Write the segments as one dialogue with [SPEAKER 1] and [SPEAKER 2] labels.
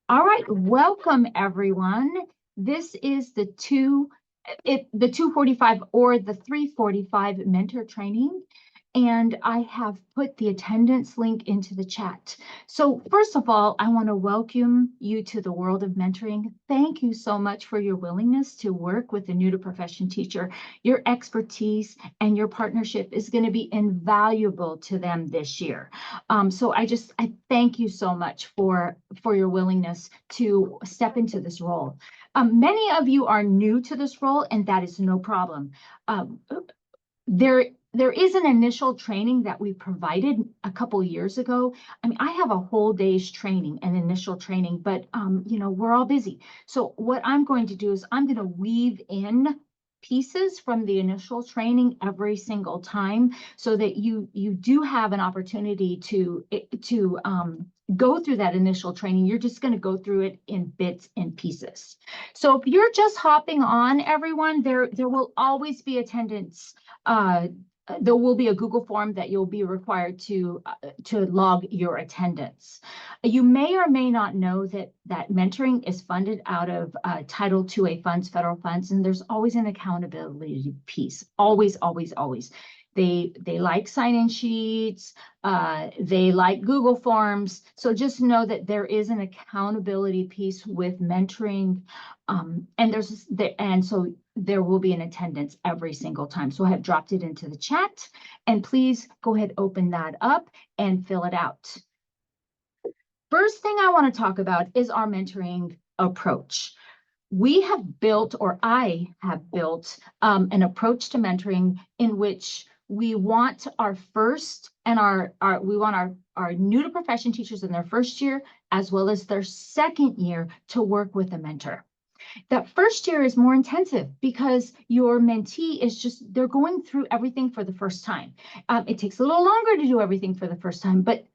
[SPEAKER 1] All right, welcome everyone. This is the 245 or the 345 mentor training, and I have put the attendance link into the chat. So first of all, I want to welcome you to the world of mentoring. Thank you so much for your willingness to work with a new to profession teacher. Your expertise and your partnership is going to be invaluable to them this year. So I thank you so much for your willingness to step into this role. Many of you are new to this role, and that is no problem. Um, there is an initial training that we provided a couple years ago. I mean, I have a whole day's training, an initial training, but we're all busy. So what I'm going to do is I'm going to weave in pieces from the initial training every single time, so that you do have an opportunity to go through that initial training. You're just going to go through it in bits and pieces. So if you're just hopping on, everyone, there will always be attendance. There will be a Google form that you'll be required to log your attendance. You may or may not know that mentoring is funded out of Title IIA funds, federal funds, and there's always an accountability piece. Always, always, always. They like sign-in sheets. They like Google Forms. So just know that there is an accountability piece with mentoring, and so there will be an attendance every single time. So I have dropped it into the chat, and please go ahead, open that up and fill it out. First thing I want to talk about is our mentoring approach. We have built, or I have built, an approach to mentoring in which we want our first and we want our new to profession teachers in their first year, as well as their second year, to work with a mentor. That first year is more intensive because your mentee they're going through everything for the first time. It takes a little longer to do everything for the first time, but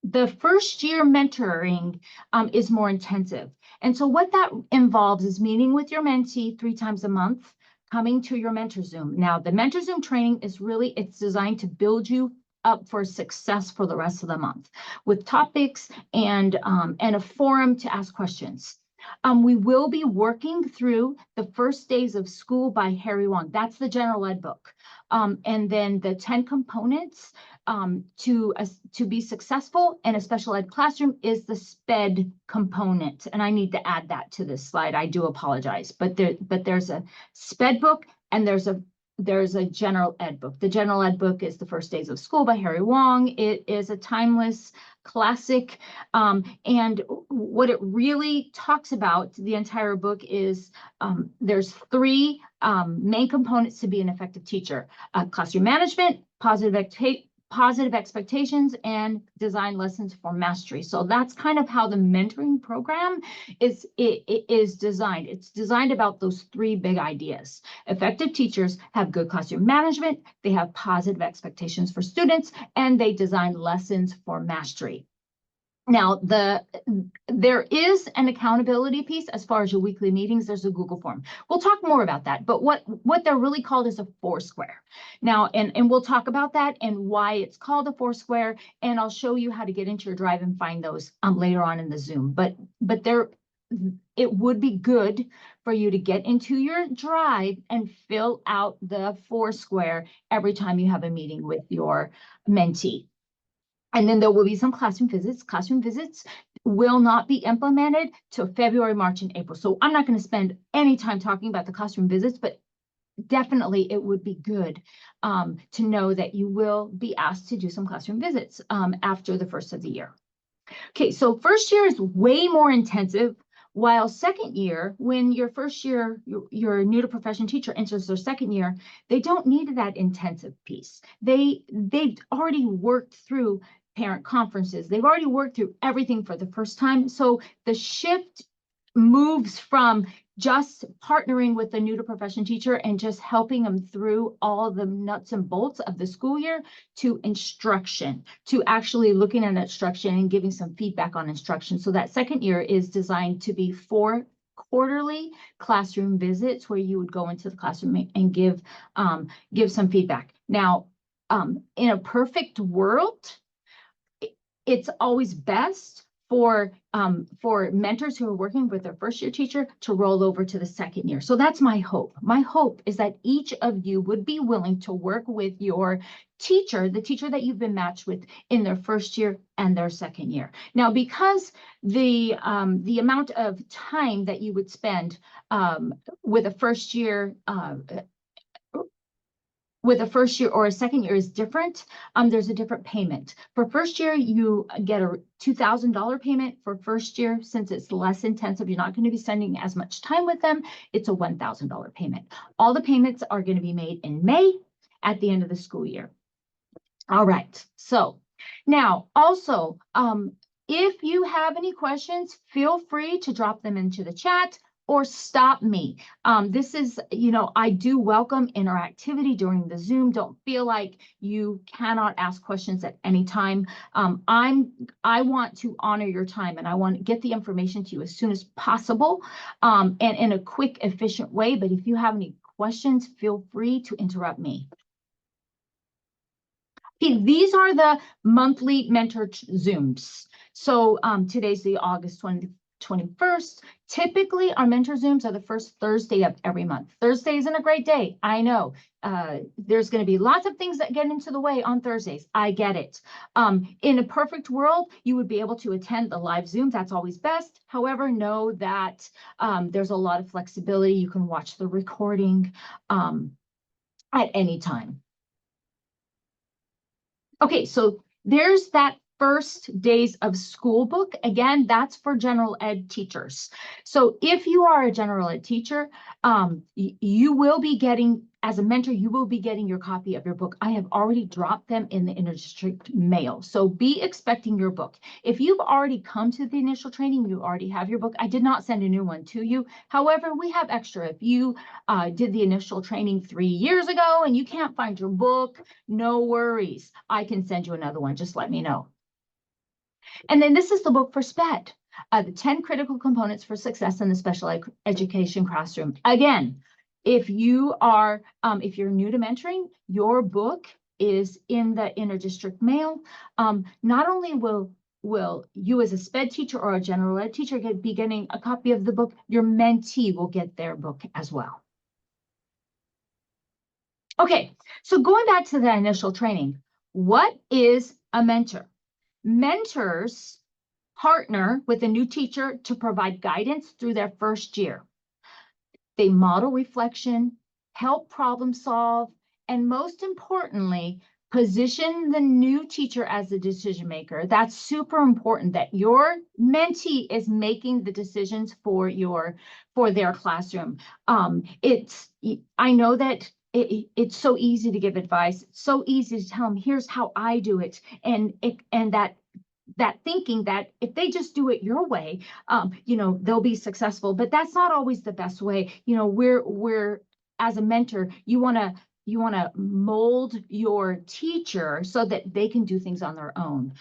[SPEAKER 1] the first year mentoring is more intensive. And so what that involves is meeting with your mentee 3 times a month, coming to your Mentor Zoom. Now, the Mentor Zoom training it's designed to build you up for success for the rest of the month, with topics and a forum to ask questions. We will be working through The First Days of School by Harry Wong. That's the general ed book. And then the 10 components to be successful in a special ed classroom is the SPED component. And I need to add that to this slide. I do apologize, but there's a SPED book and there's a general ed book. The general ed book is The First Days of School by Harry Wong. It is a timeless classic. And what it really talks about, the entire book, is there's 3 main components to be an effective teacher: classroom management, positive expectations, and design lessons for mastery. So that's kind of how the mentoring program is designed. It's designed about those 3 big ideas. Effective teachers have good classroom management, they have positive expectations for students, and they design lessons for mastery. Now, there is an accountability piece as far as your weekly meetings. There's a Google form. We'll talk more about that, but what they're really called is a Foursquare. Now, and we'll talk about that and why it's called a Foursquare, and I'll show you how to get into your Drive and find those later on in the Zoom. But it would be good for you to get into your Drive and fill out the Foursquare every time you have a meeting with your mentee. And then there will be some classroom visits. Classroom visits will not be implemented till February, March, and April. So I'm not going to spend any time talking about the classroom visits, but definitely it would be good to know that you will be asked to do some classroom visits after the first of the year. Okay, so first year is way more intensive, while second year, when your first year, your new to profession teacher enters their second year, they don't need that intensive piece. They've already worked through parent conferences. They've already worked through everything for the first time. So the shift moves from just partnering with the new to profession teacher and just helping them through all the nuts and bolts of the school year to instruction, to actually looking at instruction and giving some feedback on instruction. So that second year is designed to be 4 quarterly classroom visits where you would go into the classroom and give some feedback. Now, in a perfect world, it's always best for mentors who are working with their first year teacher to roll over to the second year. So that's my hope. My hope is that each of you would be willing to work with your teacher, the teacher that you've been matched with in their first year and their second year. Now, because the amount of time that you would spend with a first year or a second year is different, there's a different payment. For first year, you get a $2,000 payment for first year. Since it's less intensive, you're not going to be spending as much time with them. It's a $1,000 payment. All the payments are going to be made in May at the end of the school year. All right. So now also, if you have any questions, feel free to drop them into the chat or stop me. This is, I do welcome interactivity during the Zoom. Don't feel like you cannot ask questions at any time. I want to honor your time, and I want to get the information to you as soon as possible, and in a quick, efficient way. But if you have any questions, feel free to interrupt me. Okay, these are the monthly mentor Zooms. So today's the August 21st. Typically, our mentor Zooms are the first Thursday of every month. Thursday isn't a great day. I know. There's going to be lots of things that get into the way on Thursdays. I get it. In a perfect world, you would be able to attend the live Zooms. That's always best. However, know that there's a lot of flexibility. You can watch the recording at any time. Okay, so there's that first days of school book. Again, that's for general ed teachers. So if you are a general ed teacher, you will be getting, as a mentor, you will be getting your copy of your book. I have already dropped them in the interdistrict mail. So be expecting your book. If you've already come to the initial training, you already have your book. I did not send a new one to you. However, we have extra. If you did the initial training 3 years ago and you can't find your book, no worries. I can send you another one. Just let me know. And then this is the book for SPED, the 10 critical components for success in the special education classroom. Again, if you are, if you're new to mentoring, your book is in the interdistrict mail. Not only will you as a SPED teacher or a general ed teacher be getting a copy of the book, your mentee will get their book as well. Okay, so going back to the initial training, what is a mentor? Mentors partner with a new teacher to provide guidance through their first year. They model reflection, help problem solve, and most importantly, position the new teacher as the decision maker. That's super important, that your mentee is making the decisions for their classroom. I know that it's so easy to give advice. It's so easy to tell them, here's how I do it. And that thinking that if they just do it your way, they'll be successful. But that's not always the best way. We're as a mentor, you want to mold your teacher so that they can do things on their own.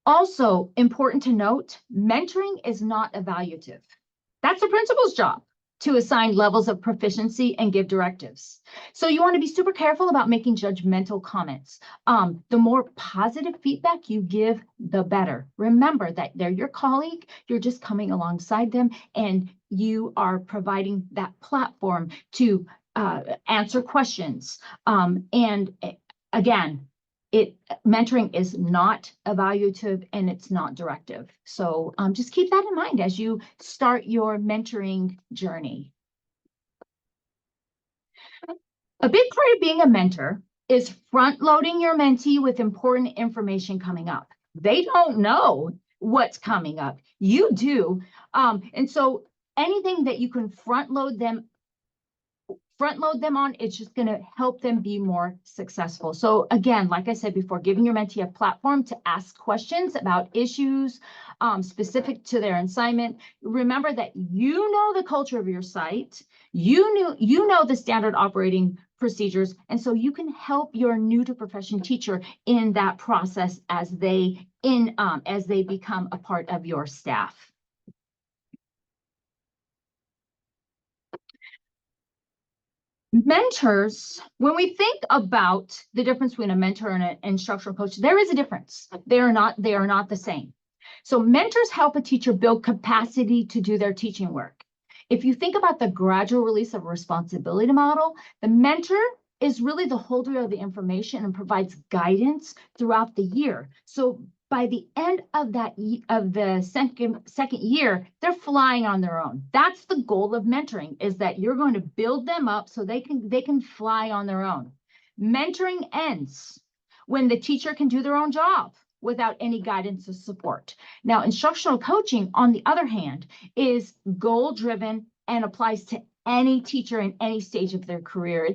[SPEAKER 1] Also important to note, mentoring is not evaluative. That's the principal's job, to assign levels of proficiency and give directives. So you want to be super careful about making judgmental comments. The more positive feedback you give, the better. Remember that they're your colleague, you're just coming alongside them, and you are providing that platform to answer questions. And again, mentoring is not evaluative and it's not directive. So just keep that in mind as you start your mentoring journey. A big part of being a mentor is front loading your mentee with important information coming up. They don't know what's coming up. You do. And so anything that you can front load them on, it's just going to help them be more successful. So again, like I said before, giving your mentee a platform to ask questions about issues specific to their assignment. Remember that you know the culture of your site, you know the standard operating procedures, and so you can help your new to profession teacher in that process as they become a part of your staff. Mentors, when we think about the difference between a mentor and an instructional coach, there is a difference. They are not the same. So mentors help a teacher build capacity to do their teaching work. If you think about the gradual release of responsibility model, the mentor is really the holder of the information and provides guidance throughout the year. So by the end of the second year, they're flying on their own. That's the goal of mentoring, is that you're going to build them up so they can fly on their own. Mentoring ends when the teacher can do their own job without any guidance or support. Now, instructional coaching, on the other hand, is goal-driven and applies to any teacher in any stage of their career.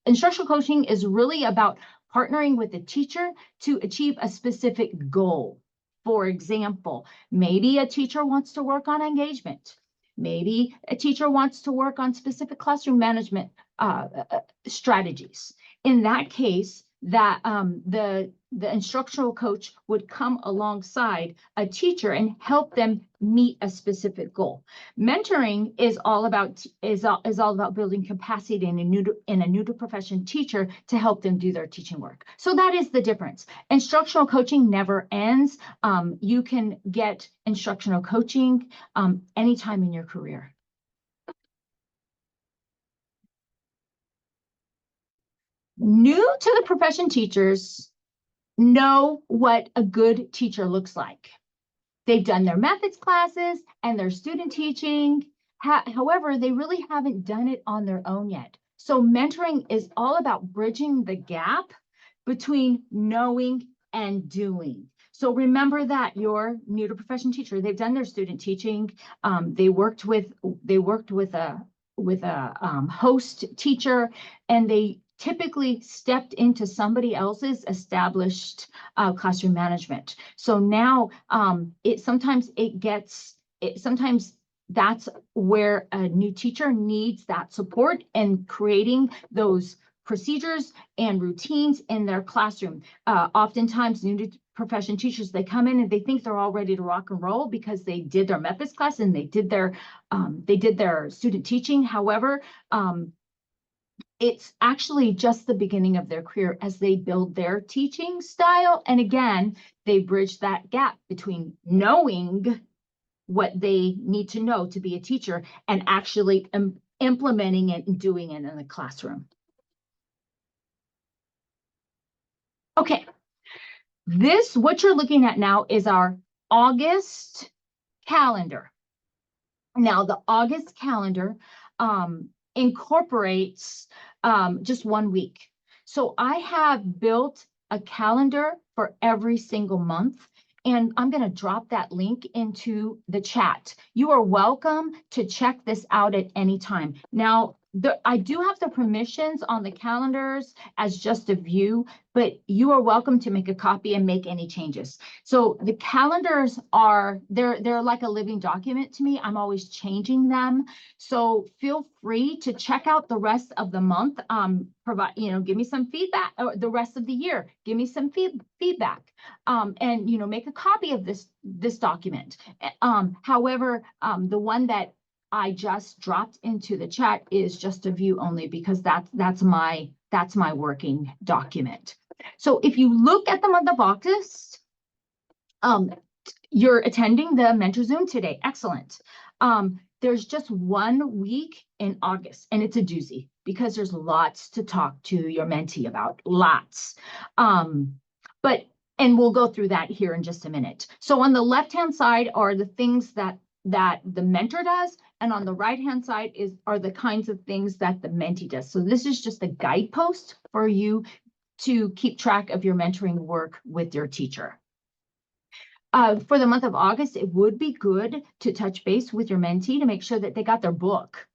[SPEAKER 1] Instructional coaching is really about partnering with the teacher to achieve a specific goal. For example, maybe a teacher wants to work on engagement. Maybe a teacher wants to work on specific classroom management strategies. In that case, that the instructional coach would come alongside a teacher and help them meet a specific goal. Mentoring is all about building capacity in a new to profession teacher to help them do their teaching work. So that is the difference. Instructional coaching never ends. You can get instructional coaching anytime in your career. New to the profession teachers know what a good teacher looks like. They've done their methods classes and their student teaching. However, they really haven't done it on their own yet. So mentoring is all about bridging the gap between knowing and doing. So remember that your new to profession teacher, they've done their student teaching. They worked with a host teacher, and they typically stepped into somebody else's established classroom management. So now sometimes that's where a new teacher needs that support and creating those procedures and routines in their classroom. Oftentimes new to profession teachers, they come in and they think they're all ready to rock and roll because they did their methods class and they did their student teaching. However, it's actually just the beginning of their career as they build their teaching style. And again, they bridge that gap between knowing what they need to know to be a teacher and actually implementing it and doing it in the classroom. Okay, what you're looking at now is our August calendar. Now, the August calendar incorporates just 1 week. So I have built a calendar for every single month, and I'm going to drop that link into the chat. You are welcome to check this out at any time. Now, I do have the permissions on the calendars as just a view, but you are welcome to make a copy and make any changes. So the calendars they're like a living document to me. I'm always changing them. So feel free to check out the rest of the month. Give me some feedback, or the rest of the year, give me some feedback, and make a copy of this document. However, the one that I just dropped into the chat is just a view only, because that's my working document. So if you look at the month of August, you're attending the Mentor Zoom today. Excellent. There's just 1 week in August, and it's a doozy because there's lots to talk to your mentee about, lots. And we'll go through that here in just a minute. So on the left-hand side are the things that the mentor does, and on the right-hand side are the kinds of things that the mentee does. So this is just a guidepost for you to keep track of your mentoring work with your teacher. For the month of August, it would be good to touch base with your mentee to make sure that they got their book.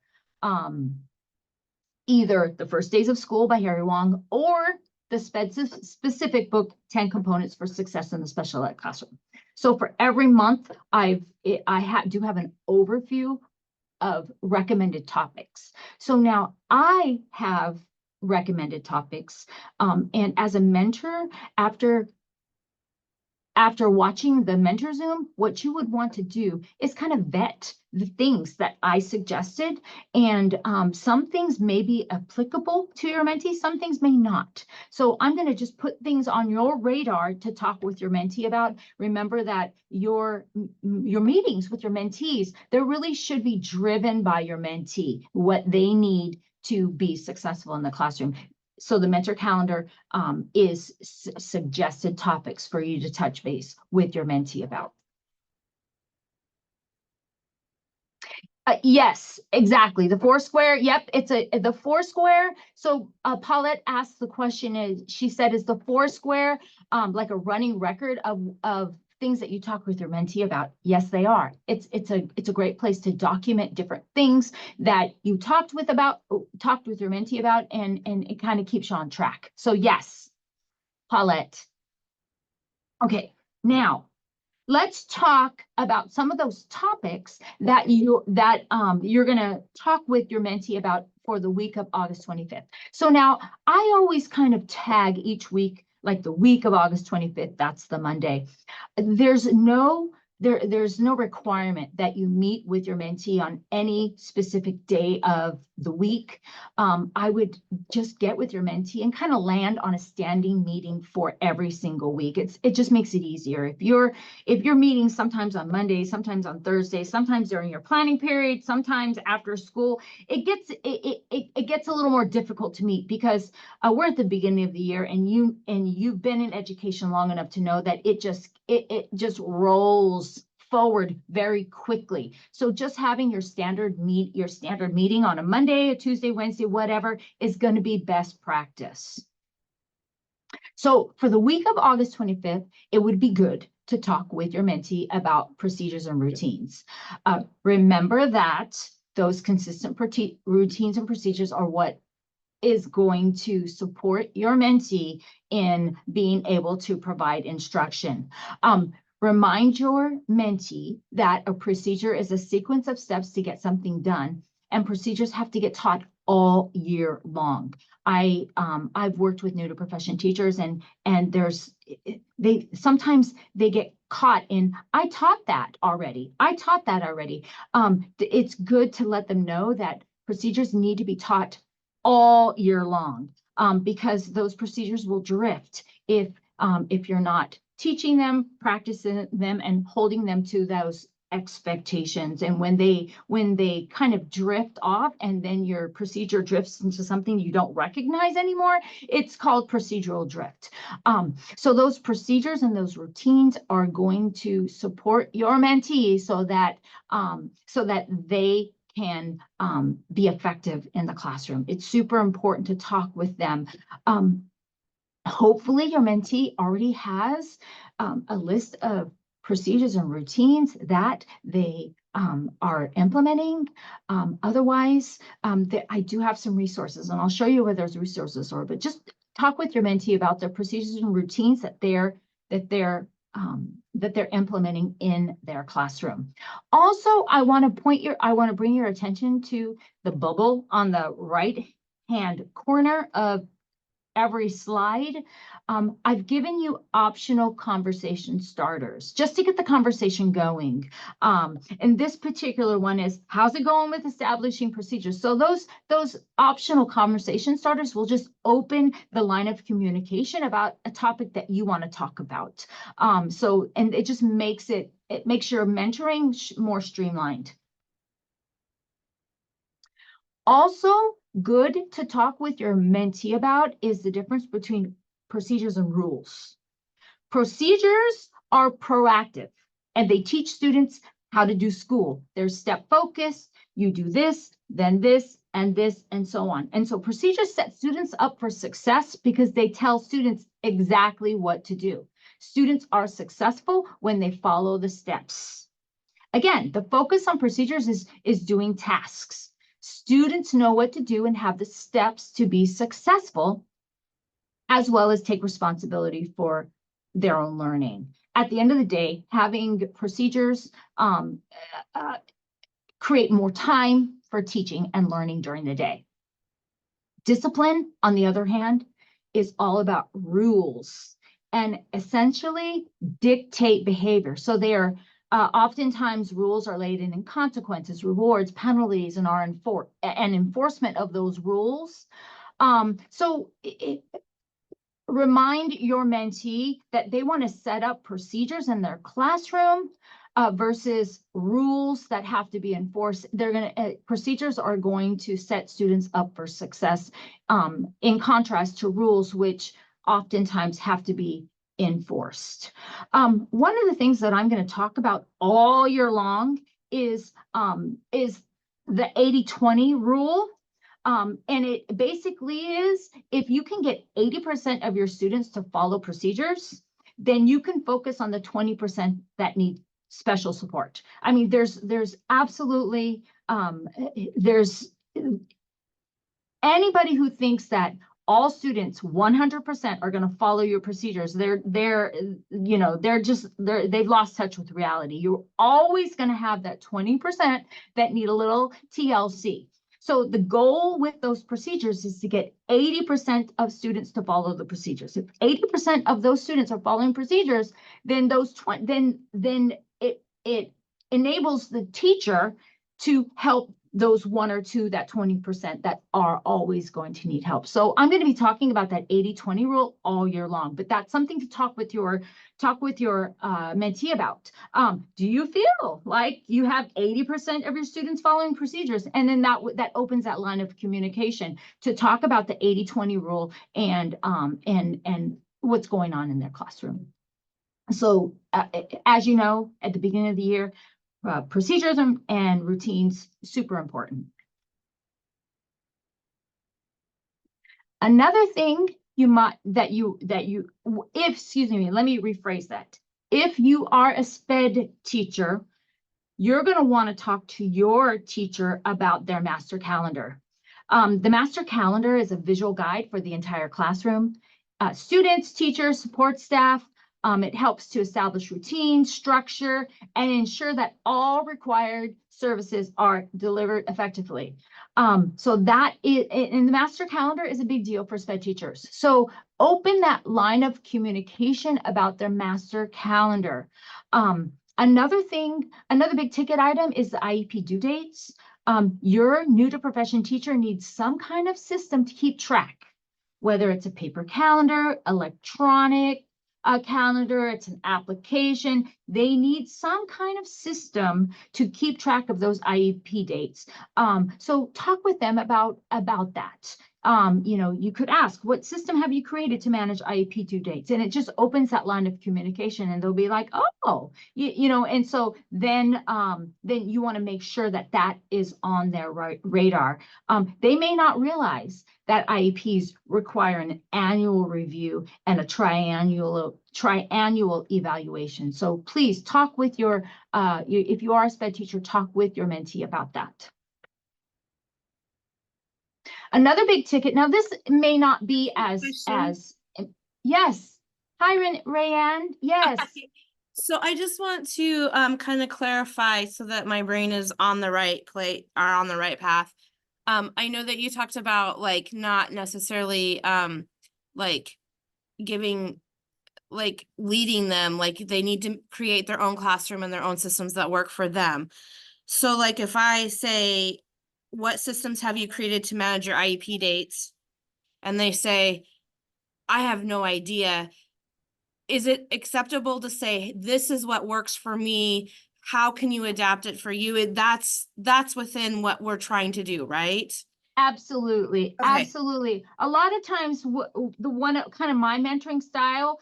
[SPEAKER 1] Either The First Days of School by Harry Wong or the specific book, 10 Components for Success in the Special Ed Classroom. So for every month, I do have an overview of recommended topics. So now I have recommended topics, and as a mentor, after after watching the mentor Zoom, what you would want to do is kind of vet the things that I suggested. And some things may be applicable to your mentee, some things may not. So I'm going to just put things on your radar to talk with your mentee about. Remember that your meetings with your mentees, they really should be driven by your mentee, what they need to be successful in the classroom. So the mentor calendar is suggested topics for you to touch base with your mentee about. Yes, exactly. The Foursquare. Yep, it's the Foursquare. So Paulette asked the question, she said, is the Foursquare like a running record of things that you talk with your mentee about? Yes, they are. It's a great place to document different things that you talked with your mentee about, and it kind of keeps you on track. So yes, Paulette. Okay, now let's talk about some of those topics that you're going to talk with your mentee about for the week of August 25th. So now I always kind of tag each week, like the week of August 25th, that's the Monday. There's no requirement that you meet with your mentee on any specific day of the week. I would just get with your mentee and kind of land on a standing meeting for every single week. It just makes it easier. If you're meeting sometimes on Monday, sometimes on Thursday, sometimes during your planning period, sometimes after school, it gets a little more difficult to meet because we're at the beginning of the year, and you've been in education long enough to know that it just rolls forward very quickly. So just having your standard meeting on a Monday, a Tuesday, Wednesday, whatever, is going to be best practice. So for the week of August 25th, it would be good to talk with your mentee about procedures and routines. Remember that those consistent routines and procedures are what is going to support your mentee in being able to provide instruction. Remind your mentee that a procedure is a sequence of steps to get something done, and procedures have to get taught all year long. I've worked with new to profession teachers, and sometimes they get caught in, I taught that already. It's good to let them know that procedures need to be taught all year long, because those procedures will drift if you're not teaching them, practicing them, and holding them to those expectations. And when they kind of drift off, and then your procedure drifts into something you don't recognize anymore, it's called procedural drift. So those procedures and those routines are going to support your mentee so that they can be effective in the classroom. It's super important to talk with them. Hopefully your mentee already has a list of procedures and routines that they are implementing. Otherwise, I do have some resources, and I'll show you where those resources are, but just talk with your mentee about the procedures and routines that they're implementing in their classroom. Also, I want to bring your attention to the bubble on the right-hand corner of every slide. I've given you optional conversation starters just to get the conversation going. And this particular one is, how's it going with establishing procedures? So those optional conversation starters will just open the line of communication about a topic that you want to talk about. And it just makes your mentoring more streamlined. Also, good to talk with your mentee about is the difference between procedures and rules. Procedures are proactive, and they teach students how to do school. They're step focused. You do this, then this, and so on. And so procedures set students up for success because they tell students exactly what to do. Students are successful when they follow the steps. Again, the focus on procedures is doing tasks. Students know what to do and have the steps to be successful, as well as take responsibility for their own learning. At the end of the day, having procedures create more time for teaching and learning during the day. Discipline, on the other hand, is all about rules. and essentially dictate behavior. So they are oftentimes rules are laid in consequences, rewards, penalties, and enforcement of those rules. Remind your mentee that they want to set up procedures in their classroom versus rules that have to be enforced. Procedures are going to set students up for success, in contrast to rules which oftentimes have to be enforced. One of the things that I'm going to talk about all year long is the 80-20 rule. And it basically is, if you can get 80% of your students to follow procedures, then you can focus on the 20% that need special support. I mean, there's absolutely, there's anybody who thinks that all students 100% are going to follow your procedures, they've lost touch with reality. You're always going to have that 20% that need a little TLC. So the goal with those procedures is to get 80% of students to follow the procedures. If 80% of those students are following procedures, then it enables the teacher to help those 1 or 2, that 20% that are always going to need help. So I'm going to be talking about that 80-20 rule all year long, but that's something to talk with your mentee about. Do you feel like you have 80% of your students following procedures? And then that opens that line of communication to talk about the 80-20 rule and what's going on in their classroom. So as you know, at the beginning of the year, procedures and routines, super important. Another thing let me rephrase that. If you are a SPED teacher, you're going to want to talk to your teacher about their master calendar. The master calendar is a visual guide for the entire classroom. Students, teachers, support staff. It helps to establish routine, structure, and ensure that all required services are delivered effectively. So that is, and the master calendar is a big deal for SPED teachers. So open that line of communication about their master calendar. Another big ticket item is the IEP due dates. Your new to profession teacher needs some kind of system to keep track, whether it's a paper calendar, electronic, calendar, it's an application. They need some kind of system to keep track of those IEP dates. So talk with them about that. You could ask, what system have you created to manage IEP due dates? And it just opens that line of communication, and they'll be like, oh, and so then you want to make sure that that is on their radar. They may not realize that IEPs require an annual review and a triannual evaluation. So please talk with your, if you are a SPED teacher, talk with your mentee about that. Another big ticket, now this may not be yes. Hi, Rayanne, yes.
[SPEAKER 2] So I just want to kind of clarify so that my brain is on the right plate or on the right path. I know that you talked about like not necessarily like leading them, like they need to create their own classroom and their own systems that work for them. So like if I say, what systems have you created to manage your IEP dates? And they say, I have no idea. Is it acceptable to say, this is what works for me? How can you adapt it for you? That's within what we're trying to do, right?
[SPEAKER 1] Absolutely. Okay. Absolutely. A lot of times the one kind of my mentoring style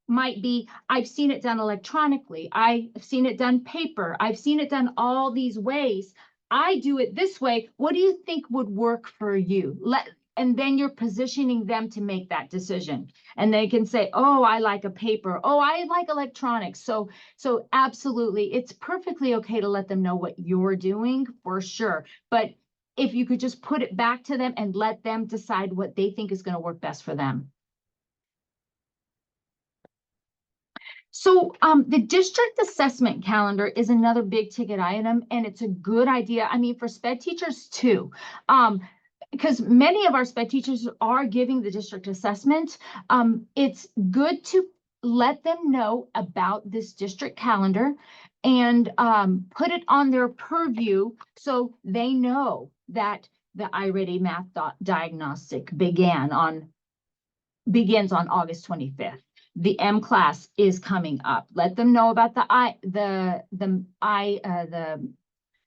[SPEAKER 1] might be, I've seen it done electronically. I've seen it done paper. I've seen it done all these ways. I do it this way. What do you think would work for you? And then you're positioning them to make that decision. And they can say, oh, I like a paper. Oh, I like electronics. So absolutely, it's perfectly okay to let them know what you're doing for sure. But if you could just put it back to them and let them decide what they think is going to work best for them. So the district assessment calendar is another big ticket item, and it's a good idea. I mean, for SPED teachers too. because many of our sped teachers are giving the district assessment, it's good to let them know about this district calendar and put it on their purview so they know that the iReady Math Diagnostic begins on August 25th. The M class is coming up. Let them know about the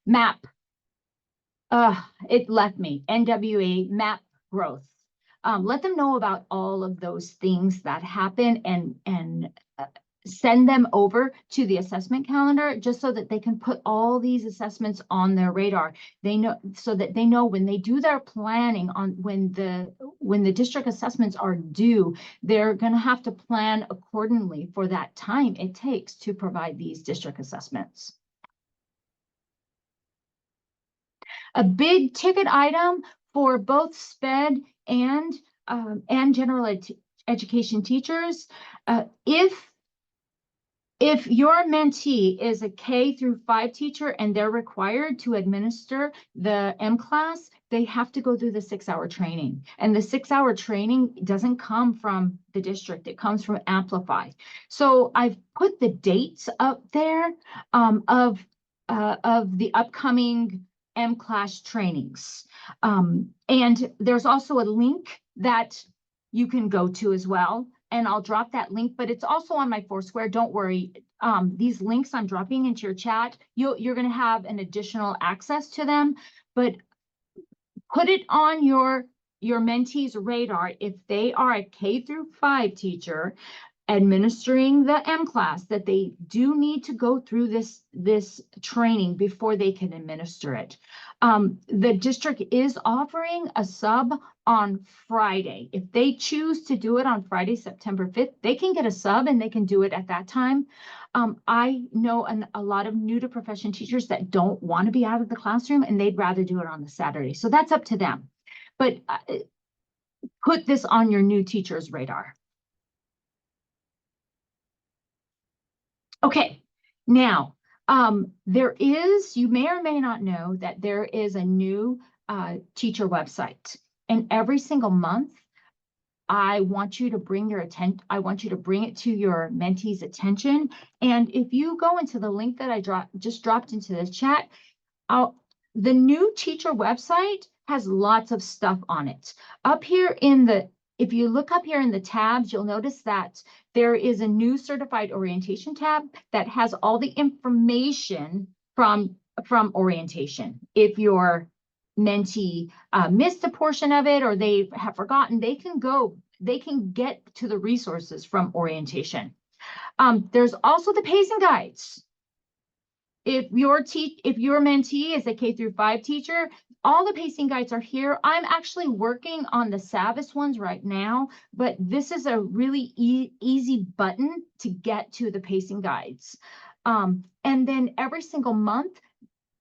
[SPEAKER 1] MAP. It left me, NWA MAP growth. Let them know about all of those things that happen and send them over to the assessment calendar just so that they can put all these assessments on their radar. They know, so that they know when they do their planning on when the district assessments are due, they're going to have to plan accordingly for that time it takes to provide these district assessments. A big ticket item for both SPED and general education teachers, if your mentee is a K-5 teacher and they're required to administer the M class, they have to go through the 6-hour training. And the 6-hour training doesn't come from the district, it comes from Amplify. So I've put the dates up there of the upcoming M class trainings. And there's also a link that you can go to as well. And I'll drop that link, but it's also on my Foursquare. Don't worry. These links I'm dropping into your chat, you're going to have an additional access to them, but put it on your mentee's radar. If they are a K-5 teacher administering the M class, that they do need to go through this training before they can administer it. The district is offering a sub on Friday. If they choose to do it on Friday, September 5th, they can get a sub and they can do it at that time. I know a lot of new to profession teachers that don't want to be out of the classroom and they'd rather do it on the Saturday. So that's up to them. But put this on your new teacher's radar. Okay, now, you may or may not know that there is a new teacher website, and every single month, I want you to bring it to your mentee's attention. And if you go into the link that I just dropped into the chat, the new teacher website has lots of stuff on it. If you look up here in the tabs, you'll notice that there is a new certified orientation tab that has all the information from orientation. If your mentee missed a portion of it or they have forgotten, they can get to the resources from orientation. There's also the pacing guides. If your mentee is a K-5 teacher, all the pacing guides are here. I'm actually working on the Savvas ones right now, but this is a really easy button to get to the pacing guides. And then every single month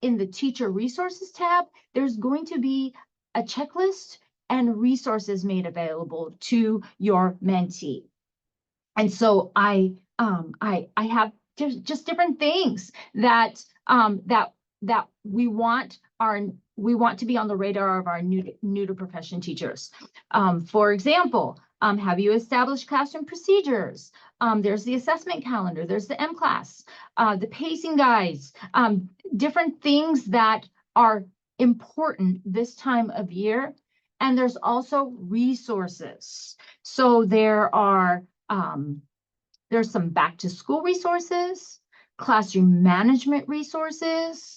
[SPEAKER 1] in the teacher resources tab, there's going to be a checklist and resources made available to your mentee. And so I have just different things that we want to be on the radar of our new to profession teachers. For example, have you established classroom procedures? There's the assessment calendar, there's the M class, the pacing guides, different things that are important this time of year. And there's also resources. So there's some back to school resources, classroom management resources.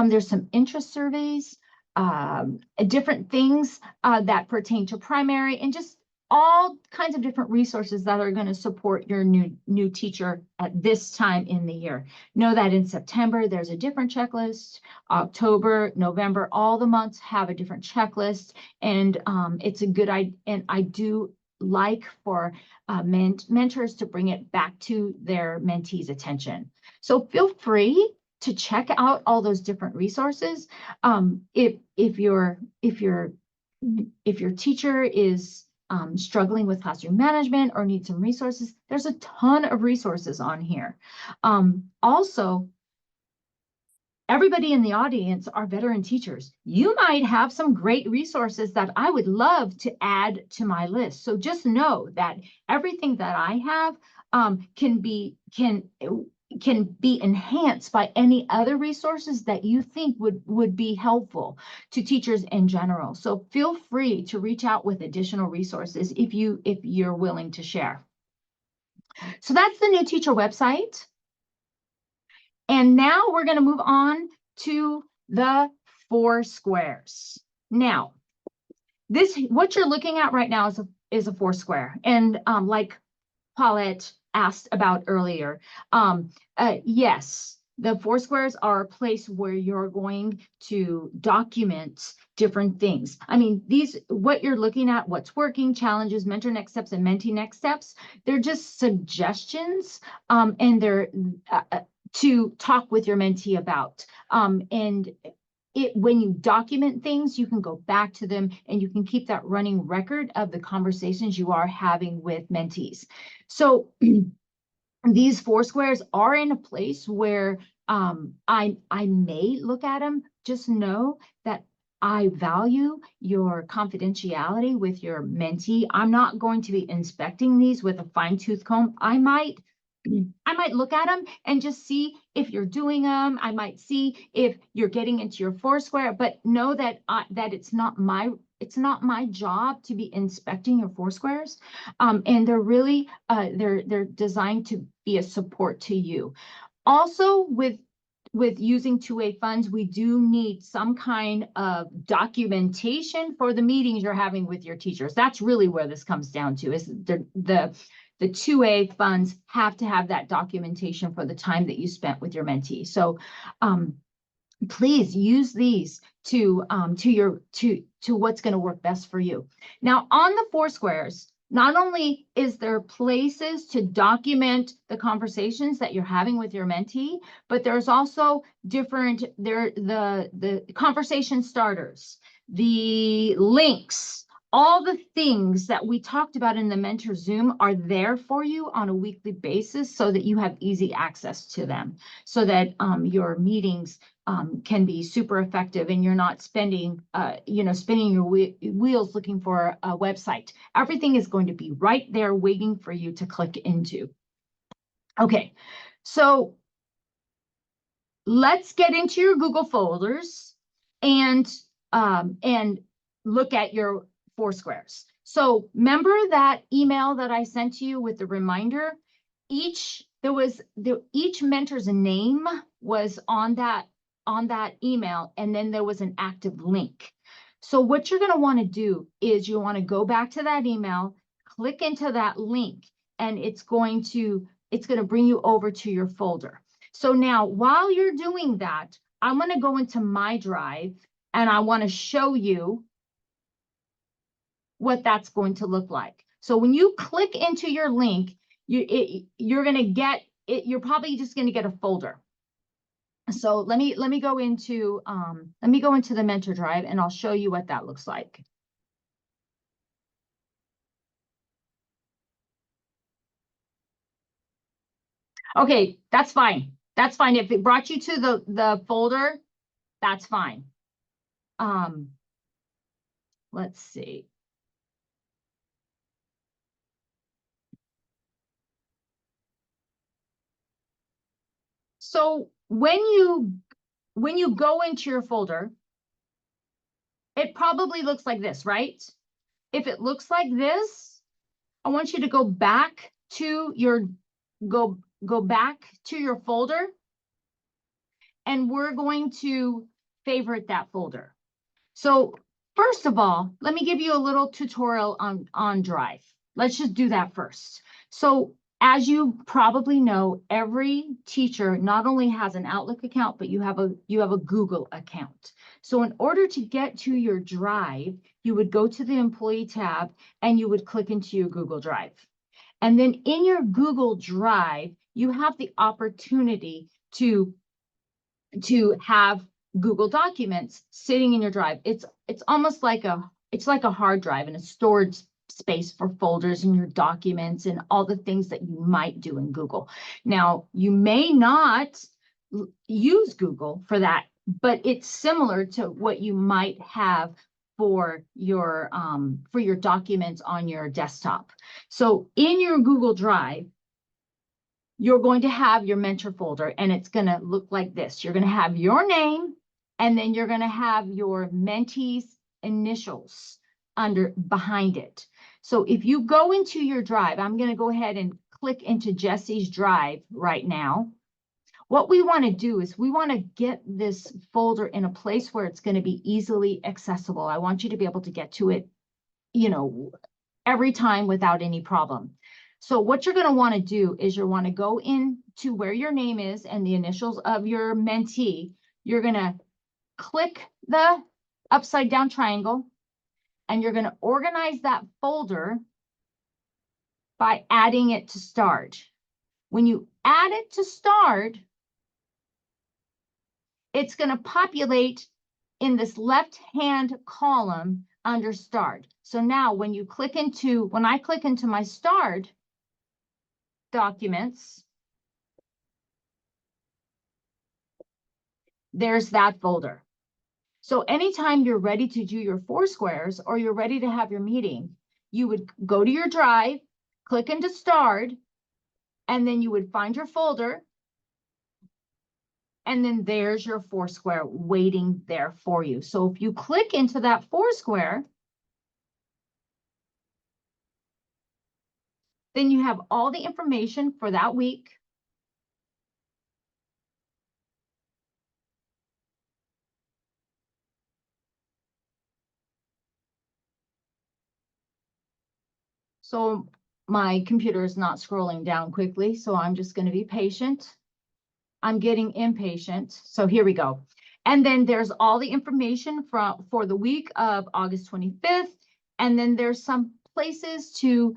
[SPEAKER 1] There's some interest surveys, different things that pertain to primary, and just all kinds of different resources that are going to support your new teacher at this time in the year. Know that in September, there's a different checklist. October, November, all the months have a different checklist. And it's a good idea. And I do like for mentors to bring it back to their mentees' attention. So feel free to check out all those different resources. If your teacher is struggling with classroom management or needs some resources, there's a ton of resources on here. Also, everybody in the audience are veteran teachers. You might have some great resources that I would love to add to my list. So just know that everything that I have can be enhanced by any other resources that you think would be helpful to teachers in general. So feel free to reach out with additional resources if you're willing to share. So that's the new teacher website. And now we're going to move on to the 4 squares. Now, what you're looking at right now is a 4 square. And like Paulette asked about earlier, yes, the 4 squares are a place where you're going to document different things. I mean, what you're looking at, what's working, challenges, mentor next steps, and mentee next steps, they're just suggestions, and they're to talk with your mentee about. When you document things, you can go back to them and you can keep that running record of the conversations you are having with mentees. So these 4 squares are in a place where I may look at them. Just know that I value your confidentiality with your mentee. I'm not going to be inspecting these with a fine-tooth comb. I might look at them and just see if you're doing them. I might see if you're getting into your 4 square, but know that it's not my job to be inspecting your 4 squares. And they're really they're designed to be a support to you. Also, with using 2A funds, we do need some kind of documentation for the meetings you're having with your teachers. That's really where this comes down to, is the 2A funds have to have that documentation for the time that you spent with your mentee. So please use these to what's going to work best for you. Now, on the 4 squares, not only is there places to document the conversations that you're having with your mentee, but there's also the conversation starters, the links. All the things that we talked about in the Mentor Zoom are there for you on a weekly basis so that you have easy access to them, so that your meetings can be super effective and you're not spinning your wheels looking for a website. Everything is going to be right there waiting for you to click into. Okay, so let's get into your Google folders and look at your 4 squares. So remember that email that I sent to you with the reminder? Each mentor's name was on that email, and then there was an active link. So what you're going to want to do is you want to go back to that email, click into that link, and it's going to bring you over to your folder. So now, while you're doing that, I'm going to go into my drive and I want to show you what that's going to look like. So when you click into your link, you're going to get it. You're probably just going to get a folder. So let me go into the Mentor Drive and I'll show you what that looks like. Okay, that's fine. That's fine. If it brought you to the folder, that's fine. Let's see. So when you go into your folder, it probably looks like this, right? If it looks like this, I want you to go back to your folder, and we're going to favorite that folder. So first of all, let me give you a little tutorial on Drive. Let's just do that first. So as you probably know, every teacher not only has an Outlook account, but you have a Google account. So in order to get to your Drive, you would go to the Employee tab and you would click into your Google Drive. And then in your Google Drive, you have the opportunity to have Google Documents sitting in your Drive. It's almost like a hard drive and a storage space for folders and your documents and all the things that you might do in Google. Now, you may not use Google for that, but it's similar to what you might have for your documents on your desktop. So in your Google Drive, you're going to have your mentor folder, and it's going to look like this. You're going to have your name, and then you're going to have your mentee's initials behind it. So if you go into your drive, I'm going to go ahead and click into Jesse's drive right now. What we want to do is we want to get this folder in a place where it's going to be easily accessible. I want you to be able to get to it, every time without any problem. So what you're going to want to do is you want to go into where your name is and the initials of your mentee. You're going to click the upside down triangle, and you're going to organize that folder by adding it to start. When you add it to start, it's going to populate in this left-hand column under start. So now when I click into my start documents, there's that folder. So anytime you're ready to do your Foursquares or you're ready to have your meeting, you would go to your drive, click into start, and then you would find your folder. And then there's your Foursquare waiting there for you. So if you click into that Foursquare, then you have all the information for that week. So my computer is not scrolling down quickly, so I'm just going to be patient. I'm getting impatient. So here we go. And then there's all the information for the week of August 25th. And then there's some places to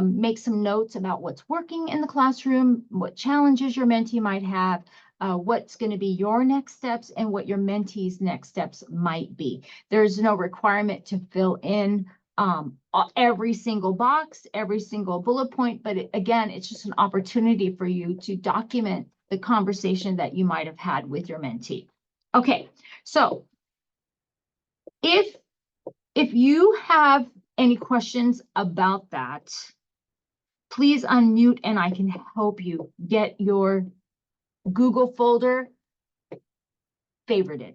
[SPEAKER 1] make some notes about what's working in the classroom, what challenges your mentee might have, what's going to be your next steps, and what your mentee's next steps might be. There's no requirement to fill in every single box, every single bullet point, but again, it's just an opportunity for you to document the conversation that you might have had with your mentee. Okay, so if you have any questions about that, please unmute and I can help you get your Google folder favorited.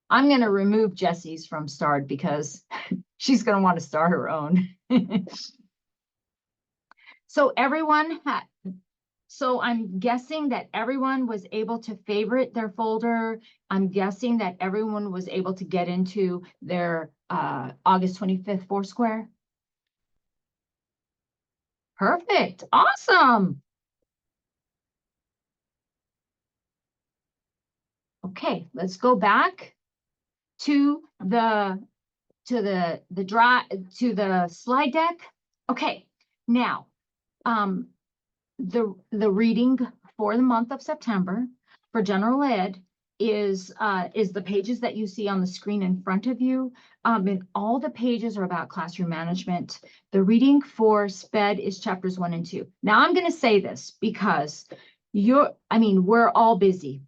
[SPEAKER 1] I'm going to remove Jesse's from Start because she's going to want to start her own. So I'm guessing that everyone was able to favorite their folder. I'm guessing that everyone was able to get into their August 25th Foursquare. Perfect. Awesome. Okay, let's go back to the slide deck. Okay, now the reading for the month of September for general ed is the pages that you see on the screen in front of you. And all the pages are about classroom management. The reading for SPED is chapters 1 and 2. Now I'm going to say this because we're all busy.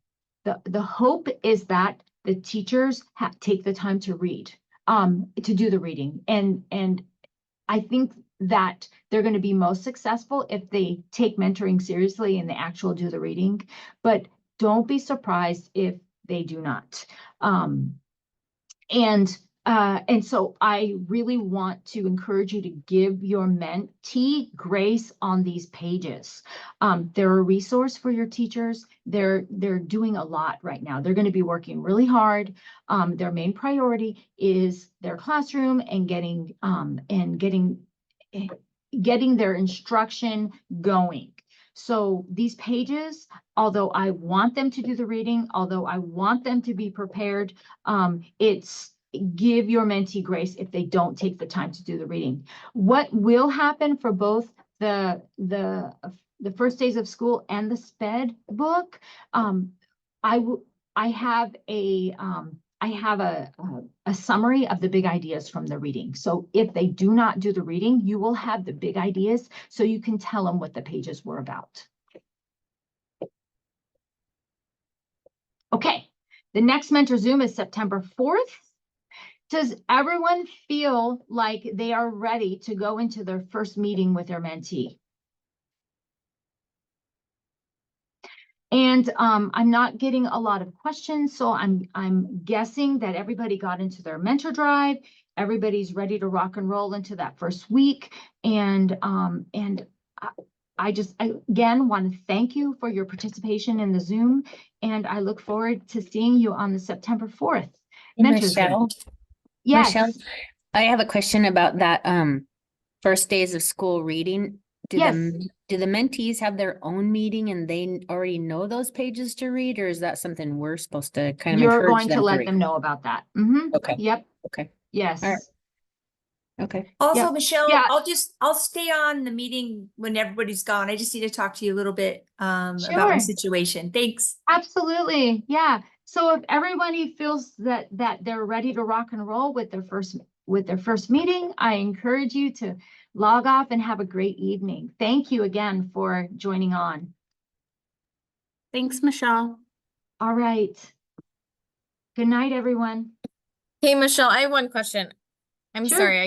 [SPEAKER 1] The hope is that the teachers take the time to read, to do the reading. And I think that they're going to be most successful if they take mentoring seriously and they actually do the reading. But don't be surprised if they do not. And so I really want to encourage you to give your mentee grace on these pages. They're a resource for your teachers. They're doing a lot right now. They're going to be working really hard. Their main priority is their classroom and getting their instruction going. So these pages, although I want them to do the reading, although I want them to be prepared, give your mentee grace if they don't take the time to do the reading. What will happen for both the first days of school and the SPED book, I have a a summary of the big ideas from the reading. So if they do not do the reading, you will have the big ideas so you can tell them what the pages were about. Okay, the next Mentor Zoom is September 4th. Does everyone feel like they are ready to go into their first meeting with their mentee? And I'm not getting a lot of questions, so I'm guessing that everybody got into their mentor drive. Everybody's ready to rock and roll into that first week. And I just again want to thank you for your participation in the Zoom, and I look forward to seeing you on the September 4th. Mentor Zoom.
[SPEAKER 3] Michelle,
[SPEAKER 1] Yes.
[SPEAKER 3] Michelle, I have a question about that first days of school reading. Do
[SPEAKER 1] Yes.
[SPEAKER 3] do the mentees have their own meeting and they already know those pages to read, or is that something we're supposed to kind of
[SPEAKER 1] You're
[SPEAKER 3] encourage
[SPEAKER 1] going to
[SPEAKER 3] them
[SPEAKER 1] let
[SPEAKER 3] read?
[SPEAKER 1] them know about that. Mhm.
[SPEAKER 3] Okay.
[SPEAKER 1] Yep.
[SPEAKER 3] Okay.
[SPEAKER 1] Yes.
[SPEAKER 3] All right. Okay.
[SPEAKER 4] Also,
[SPEAKER 1] Yeah.
[SPEAKER 4] Michelle,
[SPEAKER 1] Yeah.
[SPEAKER 4] I'll stay on the meeting when everybody's gone. I just need to talk to you a little bit about
[SPEAKER 1] Sure.
[SPEAKER 4] my situation. Thanks.
[SPEAKER 1] Absolutely. Yeah. So if everybody feels that they're ready to rock and roll with their first meeting, I encourage you to log off and have a great evening. Thank you again for joining on.
[SPEAKER 2] Thanks, Michelle.
[SPEAKER 1] All right. Good night, everyone.
[SPEAKER 5] Hey, Michelle, I have one question. I'm
[SPEAKER 1] Sure.
[SPEAKER 5] sorry, I